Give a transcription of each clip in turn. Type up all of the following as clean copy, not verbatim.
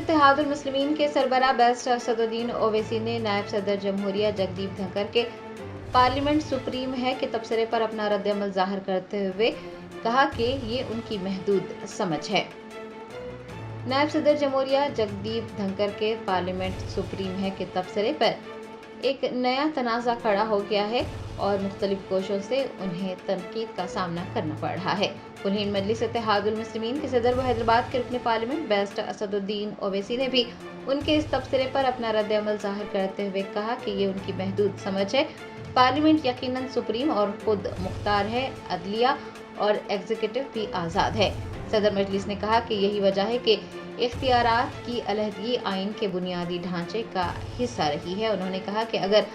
इत्तेहादुल मुस्लिमीन के सरबराह बैरिस्टर असदुद्दीन ओवैसी ने नायब सदर जमहूरिया जगदीप धनखड़ के पार्लियामेंट सुप्रीम है के तबसरे पर अपना रद्द-ए-अमल जाहिर करते हुए कहा कि ये उनकी महदूद समझ है। नायब सदर जमहूरिया जगदीप धनखड़ के पार्लियामेंट सुप्रीम है के तबसरे पर एक नया तनाज़ा खड़ा हो गया है और मुख्तलिफ कोशों से उन्हें तनकीद का सामना करना पड़ रहा है। कुल-हिंद मजलिस इत्तेहादुल मुस्लिमीन के सदर व हैदराबाद के रुकन पार्लियामेंट बैरिस्टर असदुद्दीन ओवैसी ने भी उनके इस तबसरे पर अपना रद्द-ए-अमल जाहिर करते हुए कहा कि ये उनकी महदूद समझ है। पार्लियामेंट यकीनन सुप्रीम और खुद मुख्तार है, अदलिया और एग्जीक्यूटिव भी आज़ाद है। सदर मजलिस ने कहा कि यही वजह है कि इख्तियारात की अलहदगी आइन के बुनियादी ढांचे का हिस्सा रही है। उन्होंने कहा कि अगर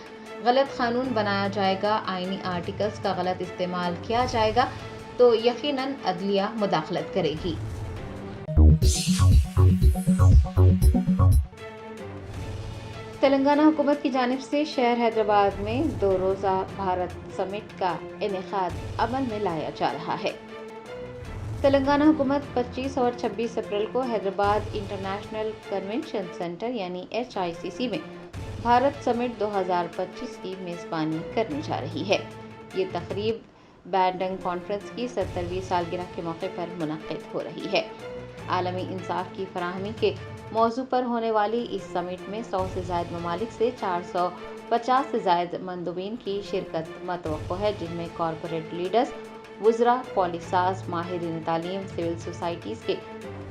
गलत कानून बनाया जाएगा, आइनी आर्टिकल्स का गलत इस्तेमाल किया जाएगा तो यकीनन अदलिया मुदाखलत करेगी। तेलंगाना हुकूमत की जानिब से शहर हैदराबाद में 2 रोज़ा भारत समिट का इनेकाद अमल में लाया जा रहा है। तेलंगाना हुकूमत 25 और 26 अप्रैल को हैदराबाद इंटरनेशनल कन्वेंशन सेंटर यानी HICC में भारत समिट 2025 की मेज़बानी करने जा रही है। ये तकरीब बैंडंग कॉन्फ्रेंस की 70वीं सालगिरह के मौके पर मुनक़्क़िद हो रही है। आलमी इंसाफ की फराहमी के मौजू पर होने वाली इस समिट में 100 से ज़ायद ममालिक से 450 से ज़ायद मंदूबीन की शिरकत मतवक्को है, जिनमें कॉरपोरेट लीडर्स, वुज़रा, पॉलिसाज, माहिरीन तालीम, सिविल सोसाइटीज़ के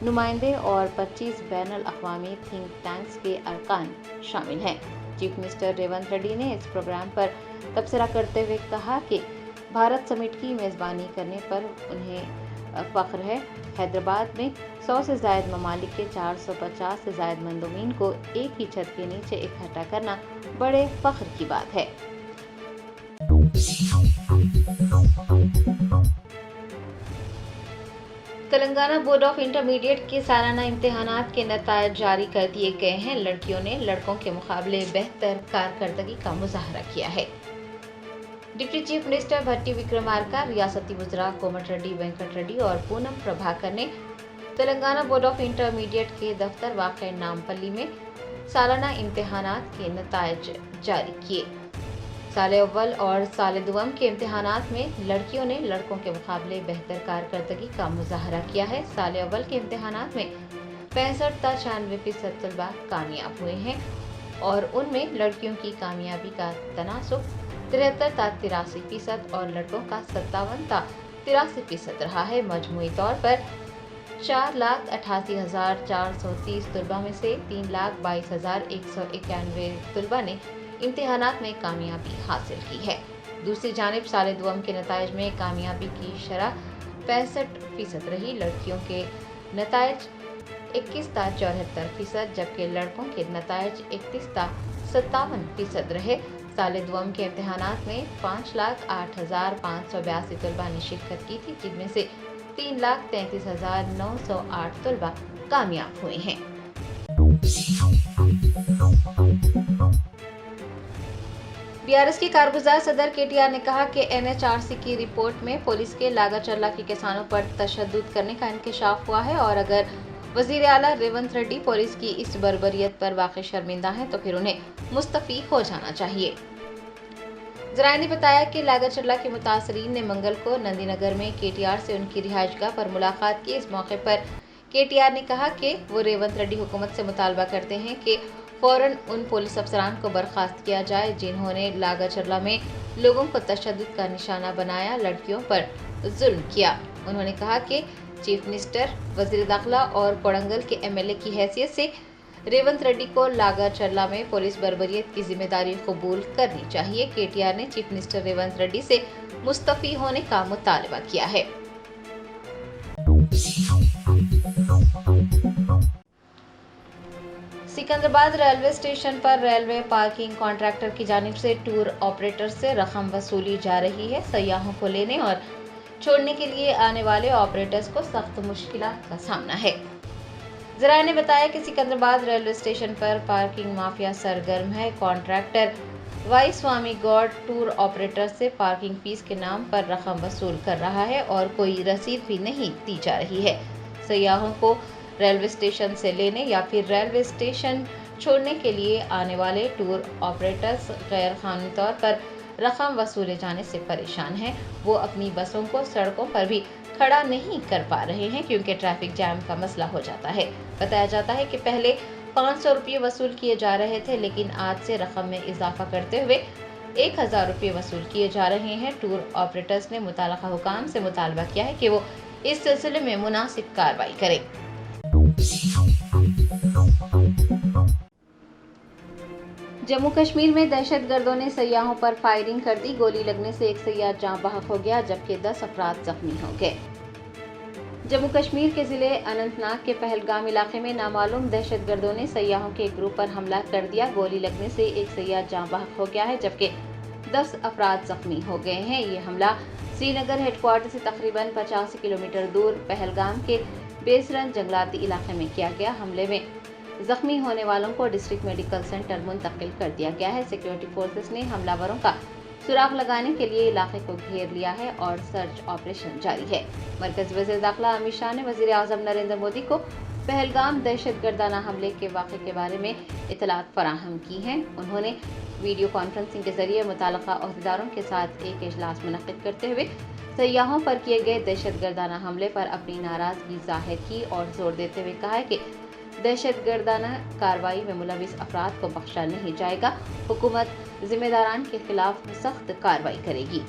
नुमाइंदे और 25 बैनुल अक़वामी थिंक टैंक्स के अरकान शामिल हैं। चीफ मिनिस्टर रेवंत रेड्डी ने इस प्रोग्राम पर तबसरा करते हुए कहा कि भारत समिट की मेज़बानी करने पर उन्हें फ़ख्र है। हैदराबाद में 100 से ज़ायद ममालिक के 450 से ज़ायद मंदूबीन को एक ही छत के नीचे इकट्ठा करना बड़े फ़ख्र की बात है। तेलंगाना बोर्ड ऑफ इंटरमीडिएट के सालाना इम्तिहानात के नतायज जारी कर दिए गए हैं। लड़कियों ने लड़कों के मुकाबले बेहतर कारकर्दगी का मुजाहरा किया है। डिप्टी चीफ मिनिस्टर भट्टी विक्रमार्का, रियासती वुज़रा कोमट रेड्डी, वेंकट रेड्डी और पूनम प्रभाकर ने तेलंगाना बोर्ड ऑफ इंटरमीडिएट के दफ्तर वाक़ नामपल्ली में सालाना इम्तिहानात के नतायज जारी किए। साल अव्वल और साल दुआम के इम्तिहानात में लड़कियों ने लड़कों के मुकाबले बेहतर कारकर्दगी का मुजाहरा किया है। साल अव्वल के इम्तिहानात में 65-96% तलबा कामयाब हुए हैं और उनमें लड़कियों की कामयाबी का तनासुब 73-83% और लड़कों का 57-83% रहा है। मजमूई तौर पर 4,88,430 तलबा में से 3,22,191 तलबा ने इम्तिहानात में कामयाबी हासिल की है। दूसरी जानिब साल दुआम के नतायज में कामयाबी की शरह 65% रही। लड़कियों के नतायज 21.74%, जबकि लड़कों के नतायज 31.57% रहे। साल दुआम के इम्तिहानात में 5,08,582 तलबा ने शिरकत की थी, जिनमें से 3,33,908 तलबा कामयाब हुए हैं। बीआरएस के कारगुजार सदर KTR ने कहा कि NHRC की रिपोर्ट में पुलिस के लागा चल्ला के किसानों पर तशद्दुद करने का इंकशाफ हुआ है और अगर वज़ीर आला रेवंत रेड्डी पुलिस की इस बर्बरियत पर वाक़ई शर्मिंदा हैं तो फिर उन्हें मुस्तफ़ी हो जाना चाहिए। ज़राए ने बताया कि लागा चल्ला के मुतासरीन ने मंगल को नंदीनगर में KTR से उनकी रिहाइशगाह पर मुलाकात की। इस मौके पर KTR ने कहा कि वो रेवंत रेड्डी हुकूमत से मुतालबा करते हैं कि फ़ौरन उन पुलिस अफसरान को बर्खास्त किया जाए जिन्होंने लागा चल्ला में लोगों को तशद्दुद का निशाना बनाया, लड़कियों पर जुल्म किया। उन्होंने कहा कि चीफ मिनिस्टर, वज़ीर दाखिला और कोडंगल के MLA की हैसियत से रेवंत रेड्डी को लागा चल्ला में पुलिस बर्बरियत की जिम्मेदारी कबूल करनी चाहिए। KTR ने चीफ मिनिस्टर रेवंत रेड्डी से मुस्तफ़ी होने का मुतालबा किया है। सिकंदराबाद रेलवे स्टेशन पर रेलवे पार्किंग कॉन्ट्रैक्टर की जानिब से टूर ऑपरेटर से रकम वसूली जा रही है। सयाहों को लेने और छोड़ने के लिए आने वाले ऑपरेटर्स को सख्त मुश्किलात का सामना है। ज़राए ने बताया कि सिकंदराबाद रेलवे स्टेशन पर पार्किंग माफिया सरगर्म है। कॉन्ट्रैक्टर वाई स्वामी गौड़ टूर ऑपरेटर से पार्किंग फीस के नाम पर रकम वसूल कर रहा है और कोई रसीद भी नहीं दी जा रही है। सयाहों को रेलवे स्टेशन से लेने या फिर रेलवे स्टेशन छोड़ने के लिए आने वाले टूर ऑपरेटर्स गैर कानूनी तौर पर रकम वसूले जाने से परेशान हैं। वो अपनी बसों को सड़कों पर भी खड़ा नहीं कर पा रहे हैं क्योंकि ट्रैफिक जैम का मसला हो जाता है। बताया जाता है कि पहले 500 रुपये वसूल किए जा रहे थे, लेकिन आज से रकम में इजाफा करते हुए 1000 रुपये वसूल किए जा रहे हैं। टूर ऑपरेटर्स ने मुताल्लिका हुकाम से मुतालबा किया है कि वो इस सिलसिले में मुनासिब कार्रवाई करें। जम्मू कश्मीर में दहशतगर्दों ने सयाहों पर फायरिंग कर दी। गोली लगने से एक सयाह जाँ बहक हो गया जबकि 10 अफराद जख्मी हो गए। जम्मू कश्मीर के जिले अनंतनाग के पहलगाम इलाके में नामालूम दहशतगर्दों ने सयाहों के एक ग्रुप पर हमला कर दिया। गोली लगने से एक सयाह जाँ बहक हो गया है जबकि 10 अफराद जख्मी हो गए हैं। ये हमला श्रीनगर हेडक्वार्टर से तकरीबन 85 किलोमीटर दूर पहलगाम के बेसरन जंगलाती इलाके में किया गया। हमले में जख्मी होने वालों को डिस्ट्रिक्ट मेडिकल सेंटर मुंतकिल कर दिया गया है। सिक्योरिटी फोर्सेस ने हमलावरों का सुराग लगाने के लिए इलाके को घेर लिया है और सर्च ऑपरेशन जारी है। मरकज़ी वज़ीर दाखिला अमित शाह ने वज़ीर आज़म नरेंद्र मोदी को पहलगाम दहशतगर्दाना हमले के वाक़े के बारे में इत्तलात फराहम की हैं। उन्होंने वीडियो कॉन्फ्रेंसिंग के जरिए मुताल्लिका अहदेदारों के साथ एक इजलास मुनक़्क़िद करते हुए सयाहों पर किए गए दहशतगर्दाना हमले पर अपनी नाराज़गी ज़ाहिर की और जोर देते हुए कहा है कि दहशतगर्दाना कार्रवाई में मुलविस अफराद को बख्शा नहीं जाएगा। हुकूमत जिम्मेदारान के खिलाफ सख्त कार्रवाई करेगी।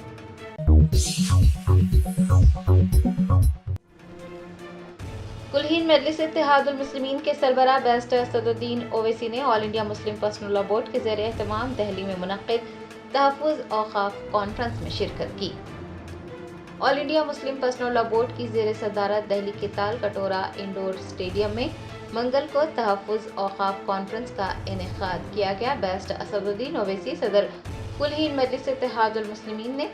कुलहीन मजलिस इत्तेहादुल मुस्लिमीन के सरबराह बैरिस्टर असदुद्दीन ओवैसी ने all India Muslim personal law board के ज़ेर एहतमाम दिल्ली में मुनक़्क़िद तहफ़्फ़ुज़ औक़ाफ़ कॉन्फ्रेंस में शिरकत की। All India Muslim personal law board की ज़ेर सदारत दिल्ली के ताल कटोरा इंडोर स्टेडियम में मंगल को तहफ़्फ़ुज़ औक़ाफ़ कॉन्फ्रेंस का इनेकाद किया गया। बैरिस्टर असदुद्दीन ओवैसी सदर कुलहीन मजलिस इत्तेहादुल मुस्लिमीन ने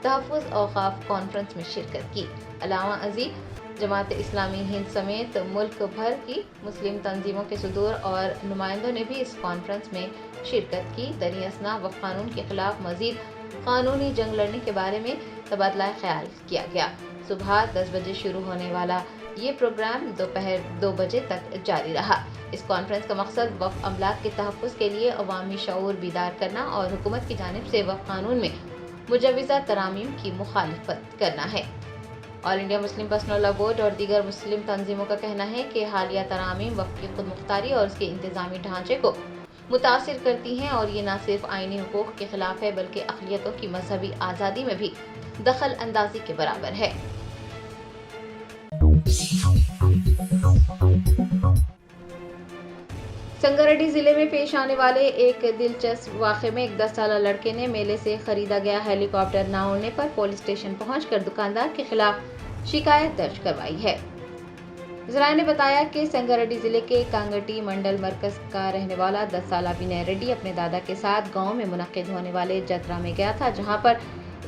तहफ़्फ़ुज़ औक़ाफ़ कॉन्फ्रेंस में शिरकत की। अलावा अज़ीज़ जमात इस्लामी हिंद समेत मुल्क भर की मुस्लिम तंजीमों के सदूर और नुमाइंदों ने भी इस कॉन्फ्रेंस में शिरकत की। दरी असना व कानून के खिलाफ मज़ीद कानूनी जंग लड़ने के बारे में तबादला ख्याल किया गया। सुबह 10 बजे शुरू होने वाला ये प्रोग्राम दोपहर 2 बजे तक जारी रहा। इस कॉन्फ्रेंस का मकसद वक्फ अमलाक के तहफ़्फ़ुज़ के लिए अवामी शऊर बीदार करना और हुकूमत की जानिब से वक्फ कानून में मुजव्वज़ा तरामीम की मुखालिफत करना है। All India Muslim personal law board और दीगर मुस्लिम तंजीमों का कहना है कि हालिया तरामीम वक्फ की खुद मुख्तारी और उसके इंतज़ामी ढांचे को मुतासिर करती हैं और ये न सिर्फ आईनी हुकूक़ के खिलाफ है बल्कि अक़लियतों की मजहबी आज़ादी में भी दखल अंदाजी के बराबर है। संगारेड्डी जिले में पेश आने वाले एक दिलचस्प वाक़े में एक 10 साला लड़के ने मेले से खरीदा गया हेलीकॉप्टर न उड़ने पर पुलिस स्टेशन पहुंचकर दुकानदार के खिलाफ शिकायत दर्ज करवाई है। ज़राए ने बताया कि संगारेड्डी जिले के कांगटी मंडल मरकज का रहने वाला 10 साला विनय रेड्डी अपने दादा के साथ गांव में मुनक़्क़िद होने वाले जतरा में गया था, जहां पर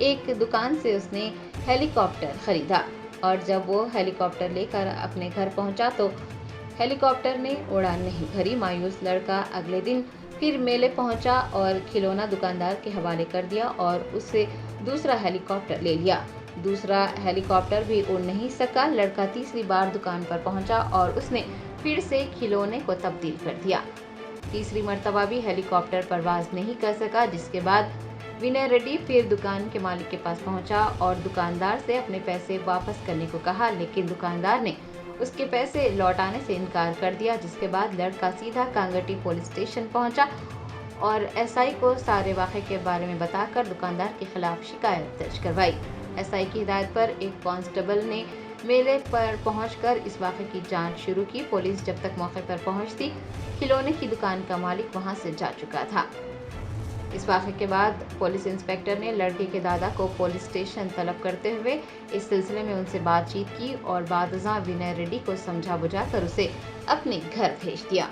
एक दुकान से उसने हेलीकॉप्टर खरीदा और जब वो हेलीकॉप्टर लेकर अपने घर पहुंचा तो हेलीकॉप्टर ने उड़ान नहीं भरी। मायूस लड़का अगले दिन फिर मेले पहुंचा और खिलौना दुकानदार के हवाले कर दिया और उससे दूसरा हेलीकॉप्टर ले लिया। दूसरा हेलीकॉप्टर भी उड़ नहीं सका। लड़का तीसरी बार दुकान पर पहुंचा और उसने फिर से खिलौने को तब्दील कर दिया। तीसरी मर्तबा भी हेलीकॉप्टर परवाज नहीं कर सका, जिसके बाद विनय रेड्डी फिर दुकान के मालिक के पास पहुंचा और दुकानदार से अपने पैसे वापस करने को कहा, लेकिन दुकानदार ने उसके पैसे लौटाने से इनकार कर दिया। जिसके बाद लड़का सीधा कांगटी पुलिस स्टेशन पहुंचा और एसआई को सारे वाक़े के बारे में बताकर दुकानदार के खिलाफ शिकायत दर्ज करवाई। एसआई की हिदायत पर एक कांस्टेबल ने मेले पर पहुंचकर इस वाक़े की जांच शुरू की। पुलिस जब तक मौके पर पहुंचती, खिलौने की दुकान का मालिक वहां से जा चुका था। इस वाक़े के बाद पुलिस इंस्पेक्टर ने लड़के के दादा को पुलिस स्टेशन तलब करते हुए इस सिलसिले में उनसे बातचीत की और बादशाह विनय रेड्डी को समझा बुझाकर उसे अपने घर भेज दिया।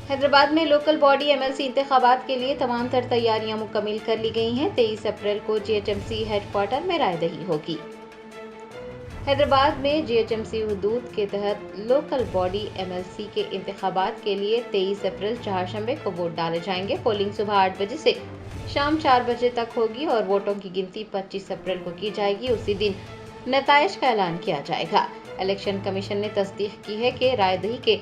हैदराबाद में लोकल बॉडी एमएलसी इंतखाबात के लिए तमाम तर तैयारियां मुकम्मल कर ली गई हैं। 23 अप्रैल को जीएचएमसी हेडक्वार्टर में रायदही होगी। हैदराबाद में जीएचएमसी हुदूद के तहत लोकल बॉडी एमएलसी के इंतखाबात के लिए 23 अप्रैल चारशंबे को वोट डाले जाएंगे। पोलिंग सुबह 8 बजे से शाम 4 बजे तक होगी और वोटों की गिनती 25 अप्रैल को की जाएगी। उसी दिन नताइज का ऐलान किया जाएगा। इलेक्शन कमीशन ने तस्दीक की है कि राय दही के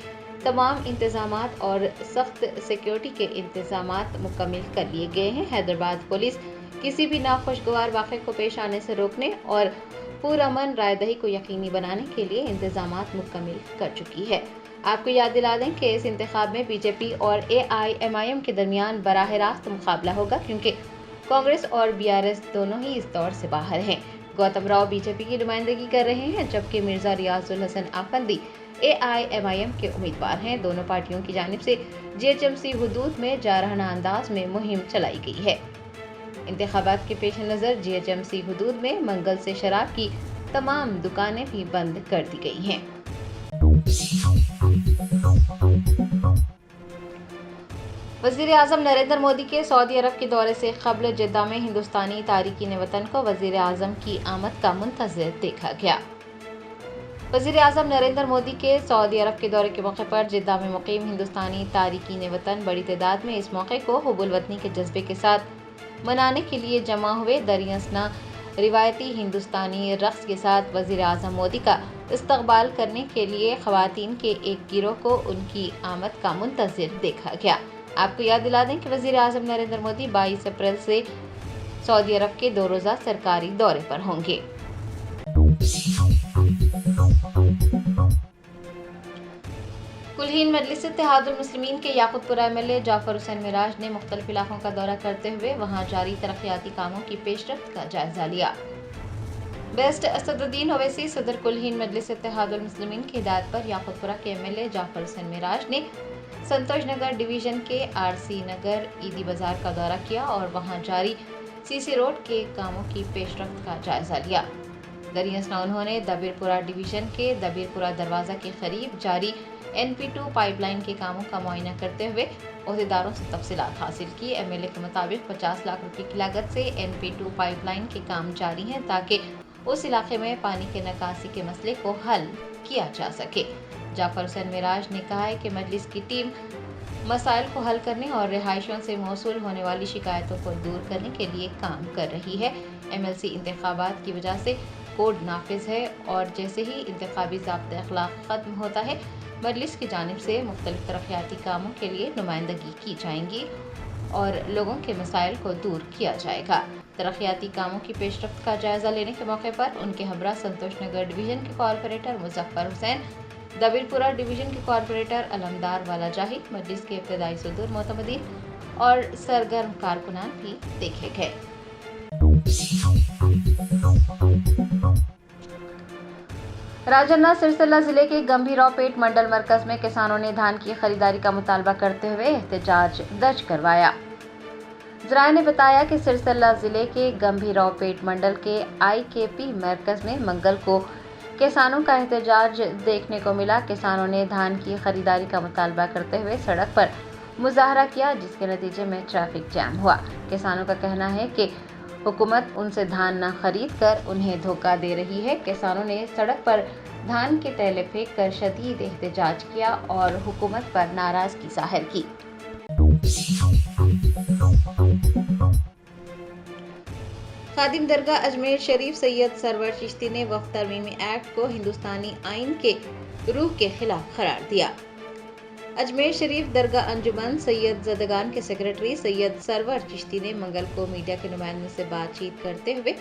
तमाम इंतजामात और सख्त सिक्योरिटी के इंतजामात मुकम्मल कर लिए गए हैं। हैदराबाद पुलिस किसी भी नाखुशगवार वाक़े को पेश आने से रोकने और पुरअमन राय दही को यकीनी बनाने के लिए इंतजामात मुकम्मल कर चुकी है। आपको याद दिला दें कि इस इंतखाब में बीजेपी और AIMIM के दरमियान बराह रास्त मुकाबला होगा, क्योंकि कांग्रेस और BRS दोनों ही इस दौर से बाहर हैं। गौतम राव बीजेपी की नुमाइंदगी कर रहे हैं, जबकि मिर्जा रियाजुल हसन आफंदी AIMIM के उम्मीदवार हैं। दोनों पार्टियों की जानिब से GHMC हुदूद में जारहाना अंदाज में मुहिम चलाई गई है। इंतखाबात के पेश नज़र GHMC हुदूद में मंगल से शराब की तमाम दुकानें भी बंद कर दी गई हैं। वज़ीर आज़म नरेंद्र मोदी के सऊदी अरब के दौरे से क़ब्ल जिद्दा में हिंदुस्तानी तारिकीन वतन को वज़ीर आज़म की आमद का मुंतज़िर देखा गया। वज़ीर आज़म नरेंद्र मोदी के सऊदी अरब के दौरे के मौके पर जिद्दा में मुक़ीम हिंदुस्तानी तारिकीन वतन बड़ी तादाद में इस मौके को हुब्बुल वतनी के जज्बे के साथ मनाने के लिए जमा हुए। दरियासना रिवायती हिंदुस्तानी रक़्स के साथ वज़ीर आज़म मोदी का इस्तक़बाल करने के लिए ख़वातीन के एक गिरोह को उनकी आमद का मुंतज़िर देखा गया। आपको याद दिला दें कि वज़ीर आज़म नरेंद्र मोदी 22 अप्रैल से सऊदी अरब के 2 रोज़ा सरकारी दौरे पर होंगे। कुलहीन मजलिस इत्तेहादुल मुस्लिमीन के याक़ूतपुरा MLA जाफ़र हुसैन मिराज ने मुख्तलिफ इलाकों का दौरा करते हुए वहाँ जारी तरक्याती कामों की पेशरफ्त का जायजा लिया। बेस्ट असदुद्दीन ओवैसी सदर कुलहीन मजलिस इत्तेहादुल मुस्लिमीन की हिदायत पर याक़ूतपुरा के MLA जाफ़र हुसैन मिराज ने संतोष नगर डिवीज़न के RC नगर ईदी बाजार का दौरा किया और वहाँ जारी CC रोड के कामों की पेशरफ्त का जायजा लिया। दरियासना उन्होंने दबीरपुरा डिवीज़न के दबीरपुरा दरवाज़ा के करीब जारी NP2 पाइपलाइन के कामों का मुआयना करते हुए अहदेदारों से तफसीलात हासिल की। MLA के मुताबिक 50 लाख रुपए की लागत से NP2 पाइपलाइन के काम जारी हैं, ताकि उस इलाके में पानी के निकासी के मसले को हल किया जा सके। जाफ़र हुसैन मिराज ने कहा है कि मजलिस की टीम मसाइल को हल करने और रिहायशियों से मौसूल होने वाली शिकायतों को दूर करने के लिए काम कर रही है। MLC इंतखाबात की वजह से कोड नाफिज है और जैसे ही इंतखाबी ज़ाब्ता अखलाक ख़त्म होता है, मजलिस की जानिब से मुख्तलिफ तरक्याती कामों के लिए नुमाइंदगी की जाएंगी और लोगों के मसाइल को दूर किया जाएगा। तरक्याती कामों की पेशरफ्त का जायजा लेने के मौके पर उनके हमरा संतोष नगर डिवीज़न के कॉरपोरेटर मुजफ्फर हुसैन, दबीरपुरा डिवीज़न के कॉरपोरेटर अलमदार वाला जाहिद, मजलिस के इब्तदाई सदर मोतमदीन और सरगर्म कारकुनान भी देखे गए। राजन्ना सिरसिल्ला जिले के गंभीरावपेट मंडल मरकज में किसानों ने धान की खरीदारी का मुतालबा करते हुए एहतजाज दर्ज करवाया। ज़राए ने बताया कि सिरसिल्ला जिले के गंभीरावपेट मंडल के IKP मरकज में मंगल को किसानों का एहतजाज देखने को मिला। किसानों ने धान की खरीदारी का मुतालबा करते हुए सड़क पर मुजाहरा किया, जिसके नतीजे में ट्रैफिक जैम हुआ। किसानों का कहना है कि हुकूमत उनसे धान न खरीद कर उन्हें धोखा दे रही है। किसानों ने सड़क पर धान के थैले फेंक कर शदीद एहतजाज किया और हुकूमत पर नाराजगी जाहिर की। खादिम दरगाह अजमेर शरीफ सैयद सरवर चिश्ती ने वक्फ तरमीमी एक्ट को हिंदुस्तानी आइन के रूह के खिलाफ करार दिया। अजमेर शरीफ दरगाह अंजुमन सैयद ज़दगान के सेक्रेटरी सैयद सरवर चिश्ती ने मंगल को मीडिया के नुमाइंदों से बातचीत करते हुए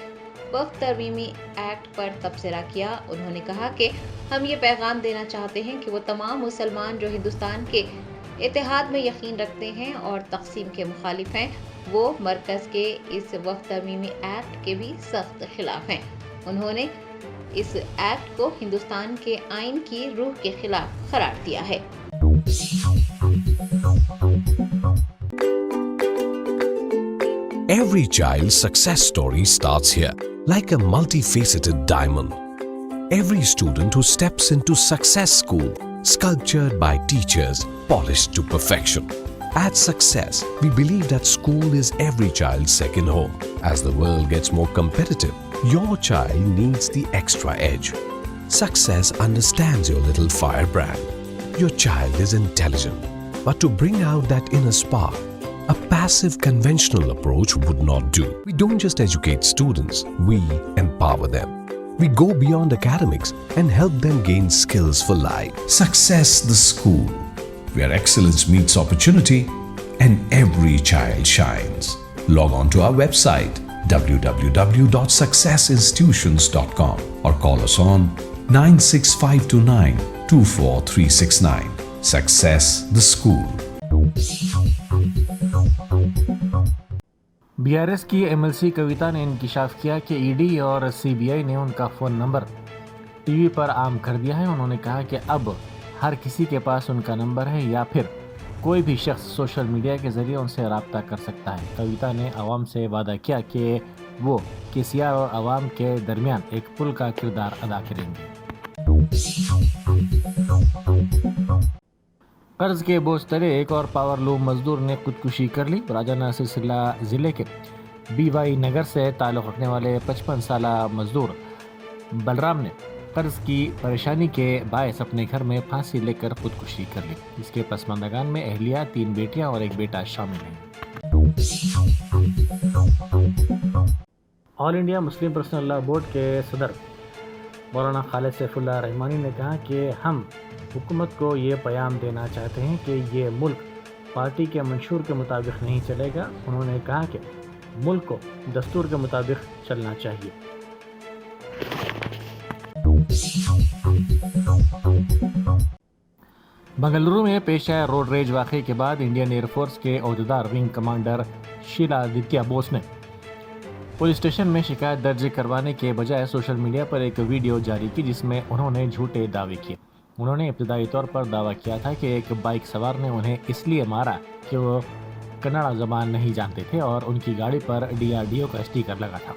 वक्फ तरमीमी एक्ट पर तबसरा किया। उन्होंने कहा कि हम ये पैगाम देना चाहते हैं कि वो तमाम मुसलमान जो हिंदुस्तान के इत्तेहाद में यकीन रखते हैं और तकसीम के मुखालिफ हैं, वो मरकज़ के इस वक्फ तरमीमी एक्ट के भी सख्त खिलाफ हैं। उन्होंने इस एक्ट को हिंदुस्तान के आइन की रूह के खिलाफ करार दिया है। Every child's success story starts here, like a multifaceted diamond. Every student who steps into Success School, sculptured by teachers, polished to perfection. At Success, we believe that school is every child's second home. As the world gets more competitive, your child needs the extra edge. Success understands your little firebrand. Your child is intelligent, but to bring out that inner spark, a passive conventional approach would not do. We don't just educate students, we empower them. We go beyond academics and help them gain skills for life. Success the School, where excellence meets opportunity and every child shines. Log on to our website www.successinstitutions.com or call us on 96529 24369. Success the School. BRS की MLC कविता ने इंकिशाफ किया कि ED और CBI ने उनका phone number TV पर आम कर दिया है। उन्होंने कहा कि अब हर किसी के पास उनका नंबर है या फिर कोई भी शख्स सोशल मीडिया के ज़रिए उनसे रब्ता कर सकता है। कविता ने आवाम से वादा किया कि वो केसीआर और आवाम के दरमियान एक पुल का किरदार अदा करेंगे। कर्ज के बोझ तले एक और पावरलूम मजदूर ने खुदकुशी कर ली। राजाना सिलसिला ज़िले के बीवाई नगर से ताल्लुक़ रखने वाले 55 साल मजदूर बलराम ने कर्ज की परेशानी के बायस अपने घर में फांसी लेकर खुदकुशी कर ली। इसके पसमानदागान में अहलिया, 3 बेटियां और 1 बेटा शामिल हैं। All India Muslim personal law board के सदर मौलाना खालिद सैफुल्लाह रहमानी ने कहा कि हम हुकूमत को ये पैगाम देना चाहते हैं कि ये मुल्क पार्टी के मंशूर के मुताबिक नहीं चलेगा। उन्होंने कहा कि मुल्क को दस्तूर के मुताबिक चलना चाहिए। बंगलुरु में पेश आया रोड रेज वाक़े के बाद इंडियन एयरफोर्स के ओहदेदार विंग कमांडर शीलादित्य बोस ने पुलिस स्टेशन में शिकायत दर्ज करवाने के बजाय सोशल मीडिया पर एक वीडियो जारी की जिसमें उन्होंने झूठे दावे किए। उन्होंने इब्तदाई तौर पर दावा किया था कि एक बाइक सवार ने उन्हें इसलिए मारा कि वो कन्नड़ा ज़बान नहीं जानते थे और उनकी गाड़ी पर DRDO का स्टिकर लगा था।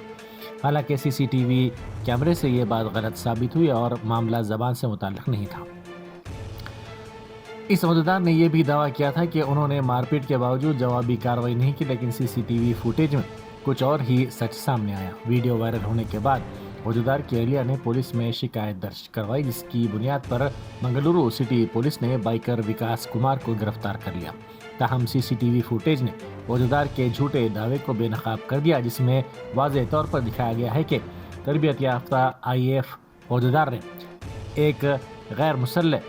हालांकि CCTV कैमरे से ये बात गलत साबित हुई और मामला ज़बान से मुताल्लिक़ नहीं था। इस ओहदेदार ने यह भी दावा किया था कि उन्होंने मारपीट के बावजूद जवाबी कार्रवाई नहीं की, लेकिन CCTV फुटेज में कुछ और ही सच सामने आया। वीडियो वायरल होने के बाद ओहदेदार की अहलिया ने पुलिस में शिकायत दर्ज करवाई, जिसकी बुनियाद पर मंगलुरु सिटी पुलिस ने बाइकर विकास कुमार को गिरफ्तार कर लिया। ताहम CCTV फुटेज ने ओहदेदार के झूठे दावे को बेनकाब कर दिया, जिसमें वाज़ेह तौर पर दिखाया गया है कि तरबियत याफ्ता IAF ओहदेदार ने एक गैर मुसल्लह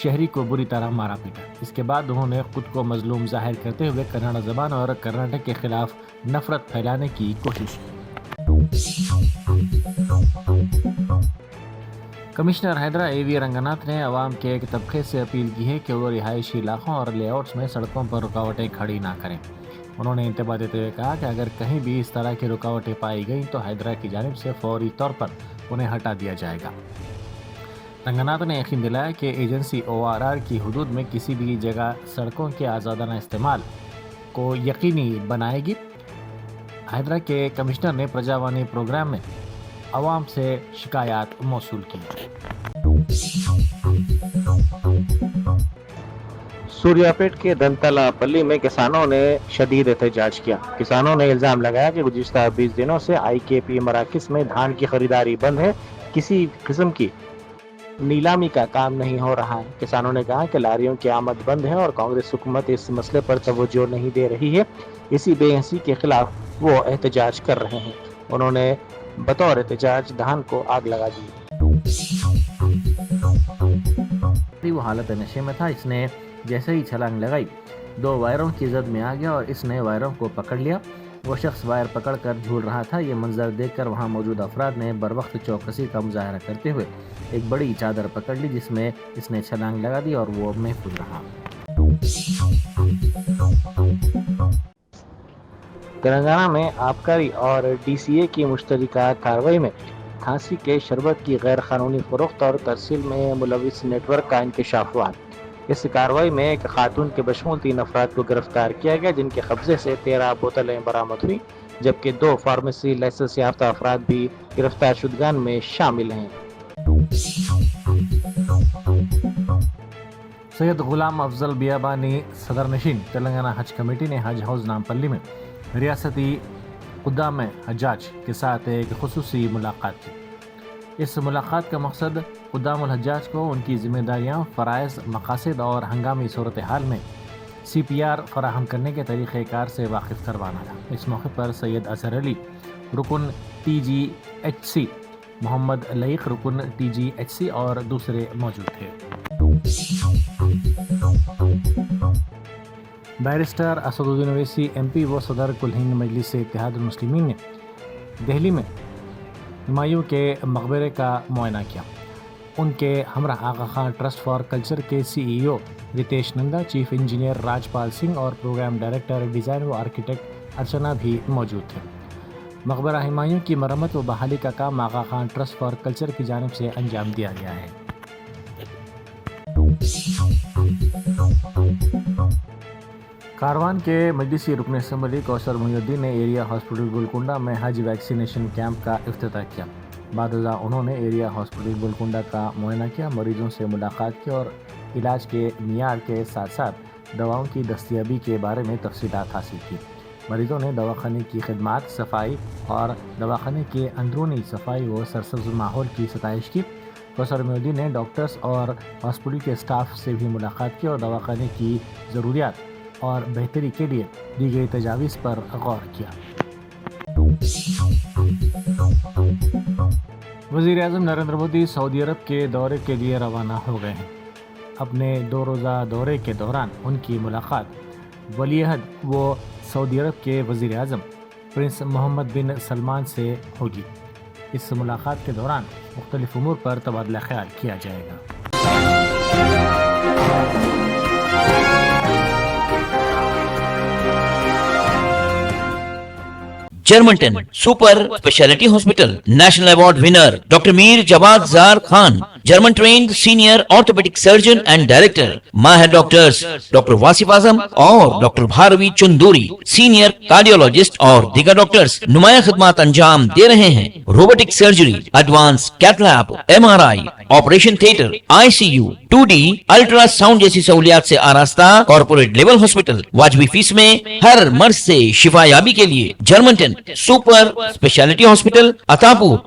शहरी को बुरी तरह मारा पीटा। इसके बाद उन्होंने खुद को मजलूम जाहिर करते हुए कन्नड़ा ज़बान और कर्नाटक के खिलाफ नफरत फैलाने की कोशिश की। कमिश्नर हैदरा AV रंगनाथ ने आवाम के एक तबके से अपील की है कि वो रिहायशी इलाकों और लेआउट्स में सड़कों पर रुकावटें खड़ी ना करें। उन्होंने इंतबाह देते हुए कहा कि अगर कहीं भी इस तरह की रुकावटें पाई गई तो हैदरा की जानिब से फौरी तौर पर उन्हें हटा दिया जाएगा। रंगनाथ ने यकीन दिलाया कि एजेंसी ORR की हुदूद में किसी भी जगह सड़कों के आज़ादाना इस्तेमाल को यकीनी बनाएगी। हैदरा के कमिश्नर ने प्रजावाणी प्रोग्राम में आवाम से शिकायत मौसूल की। सूर्यापेट के दंतला पल्ली में किसानों ने शदीद एहतजाज किया। किसानों ने इल्ज़ाम लगाया कि गुज़िश्ता 20 दिनों से IKP मराकिज़ में धान की खरीदारी बंद है, किसी किस्म की नीलामी का काम नहीं हो रहा है। किसानों ने कहा कि लारियों की आमद बंद है और कांग्रेस हुकूमत इस मसले पर तवज्जो नहीं दे रही है। इसी बेहसी के खिलाफ वो एहतजाज कर रहे हैं। उन्होंने बतौर एहतजाज धान को आग लगा दी। वो हालत नशे में था। इसने जैसे ही छलांग लगाई 2 वायरों की जद में आ गया और इसने वायरों को पकड़ लिया। वो शख्स वायर पकड़कर झूल रहा था। ये मंजर देखकर वहाँ मौजूद अफराद ने बरवक्त चौकसी का मुजाहरा करते हुए एक बड़ी चादर पकड़ ली, जिसमें इसने छलांग लगा दी और वो महफूज रहा। तेलंगाना में आबकारी और DCA की मुश्तरका कार्रवाई में खांसी के शरबत की गैर कानूनी फरोख्त और तरसील में मुलविस नेटवर्क का इंकशाफ हुआ। इस कार्रवाई में एक खातून के बशमूल 3 अफराद को गिरफ्तार किया गया, जिनके कब्जे से 13 बोतलें बरामद हुई, जबकि 2 फार्मेसी लाइसेंस याफ्ता अफराद भी गिरफ्तार शुदगान में शामिल हैं। सैयद गुलाम अफजल बियाबानी सदर नशीन तेलंगाना हज कमेटी ने हज हाउस नामपल्ली में रियासती खुद्दाम हज्जाज के साथ एक खुसूसी मुलाकात की। इस मुलाकात का मकसद खुद्दामुल हज्जाज को उनकी जिम्मेदारियां, फ़राइज़, मकासद और हंगामी सूरत हाल में CPR फराहम करने के तरीक़ेकार से वाकिफ़ करवाना था। इस मौके पर सैयद असर अली रुकन TGHC محمد لئیق رکن TGHC اور دوسرے موجود تھے۔ بیرسٹر اسدالدین اویسی MP و صدر کل ہند مجلس اتحاد المسلمین نے دہلی میں ہمایوں کے مقبرے کا معائنہ کیا۔ ان کے ہمراہ آغا خان ٹرسٹ فار کلچر کے CEO ریتیش نندا، چیف انجینئر راج پال سنگھ اور پروگرام ڈائریکٹر ڈیزائن و آرکیٹیکٹ ارچنا بھی موجود تھے۔ مقبرہ ہمایوں کی مرمت و بحالی کا کام آغا خان ٹرسٹ فار کلچر کی جانب سے انجام دیا گیا ہے۔ کاروان کے مجلسی رکن اسمبلی کوثر محی الدین نے ایریا ہاسپٹل گولکنڈہ میں حج ویکسینیشن کیمپ کا افتتاح کیا۔ بعد ازاں انہوں نے ایریا ہاسپٹل گولکنڈہ کا معائنہ کیا، مریضوں سے ملاقات کی اور علاج کے معیار کے ساتھ ساتھ دواؤں کی دستیابی کے بارے میں تفصیلات حاصل کی۔ مریضوں نے دواخانے کی خدمات، صفائی اور دواخانے کے اندرونی صفائی و سرسبز ماحول کی ستائش کی۔ کوثر محی الدین نے ڈاکٹرز اور ہاسپٹل کے اسٹاف سے بھی ملاقات کی اور دواخانے کی ضروریات اور بہتری کے لیے دی گئی تجاویز پر غور کیا۔ وزیر اعظم نریندر مودی سعودی عرب کے دورے کے لیے روانہ ہو گئے ہیں۔ اپنے 2 روزہ دورے کے دوران ان کی ملاقات ولی عہد و سعودی عرب کے وزیر اعظم پرنس محمد بن سلمان سے ہوگی۔ اس ملاقات کے دوران مختلف امور پر تبادلہ خیال کیا جائے گا۔ جرمنٹن super specialty hospital national award winner doctor Mir Jawad Zar Khan, German trained senior orthopaedic surgeon and director, ماہر ڈاکٹرز ڈاکٹر واصف اعظم اور doctor Bharavi Chandori, senior cardiologist اور دیگر ڈاکٹرز نمایاں خدمات انجام دے رہے ہیں۔ Robotic surgery, advance cath lab, MRI، operation theatre, ICU، 2D ultrasound جیسی سہولیات سے آراستہ کارپوریٹ لیول ہاسپٹل، واجبی فیس میں ہر مرض سے شفا یابی کے لیے جرمنٹن سپر اسپیشلٹی ہاسپٹل، عطا پور،